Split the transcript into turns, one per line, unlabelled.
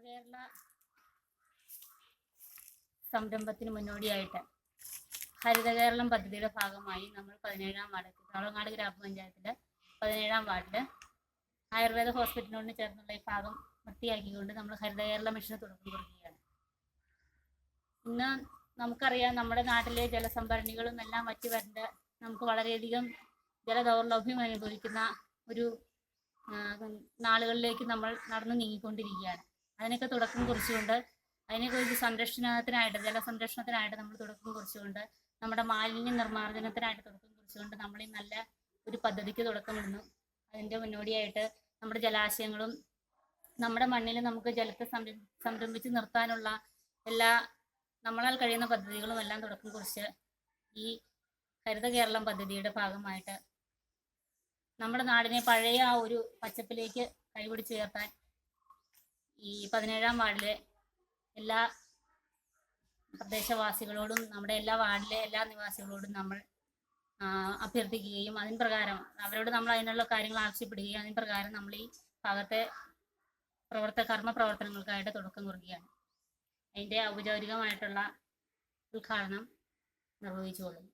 നവകേരള സംരംഭത്തിന് മുന്നോടിയായിട്ട് ഹരിതകേരളം പദ്ധതിയുടെ ഭാഗമായി നമ്മൾ 17-ാം വാർഡ് തവളങ്ങാട് ഗ്രാമപഞ്ചായത്തിലെ 17-ാം വാർഡിൽ ആയുർവേദ ഹോസ്പിറ്റലിനോട് ചേർന്നുള്ള ഈ ഭാഗം വൃത്തിയാക്കിക്കൊണ്ട് നമ്മൾ ഹരിതകേരള മിഷന് തുടക്കം കുറിക്കുകയാണ്. ഇന്ന് നമുക്കറിയാം, നമ്മുടെ നാട്ടിലെ ജലസംഭരണികളും എല്ലാം വറ്റി വരേണ്ട, നമുക്ക് വളരെയധികം ജലദൗർലഭ്യം അനുഭവിക്കുന്ന ഒരു നാളുകളിലേക്ക് നമ്മൾ നടന്നു നീങ്ങിക്കൊണ്ടിരിക്കുകയാണ്. അതിനൊക്കെ തുടക്കം കുറിച്ചുകൊണ്ട് അതിനെക്കുറിച്ച് ജലസംരക്ഷണത്തിനായിട്ട് നമ്മൾ തുടക്കം കുറിച്ചുകൊണ്ട് നമ്മുടെ മാലിന്യ നിർമ്മാർജ്ജനത്തിനായിട്ട് തുടക്കം കുറിച്ചുകൊണ്ട് നമ്മൾ ഈ നല്ല ഒരു പദ്ധതിക്ക് തുടക്കമിടുന്നു. അതിൻ്റെ മുന്നോടിയായിട്ട് നമ്മുടെ ജലാശയങ്ങളും നമ്മുടെ മണ്ണിൽ നമുക്ക് ജലത്തെ സംരംഭിച്ച് നിർത്താനുള്ള എല്ലാ നമ്മളാൽ കഴിയുന്ന പദ്ധതികളും എല്ലാം തുടക്കം കുറിച്ച് ഈ ഹരിത കേരളം പദ്ധതിയുടെ ഭാഗമായിട്ട് നമ്മുടെ നാടിനെ പഴയ ആ ഒരു പച്ചപ്പിലേക്ക് കൈപിടിച്ച് ഉയർത്താൻ ഈ 17-ാം വാർഡിലെ എല്ലാ പ്രദേശവാസികളോടും നമ്മുടെ എല്ലാ വാർഡിലെ എല്ലാ നിവാസികളോടും നമ്മൾ അഭ്യർത്ഥിക്കുകയും അതിന് പ്രകാരം അവരോട് നമ്മൾ അതിനുള്ള കാര്യങ്ങൾ ആവശ്യപ്പെടുകയും അതിന് പ്രകാരം നമ്മൾ ഈ ഭാഗത്തെ കർമ്മ പ്രവർത്തനങ്ങൾക്കായിട്ട് തുടക്കം കുറിക്കുകയാണ്. അതിൻ്റെ ഔപചാരികമായിട്ടുള്ള ഉദ്ഘാടനം നിർവഹിച്ചുകൊള്ളുന്നു.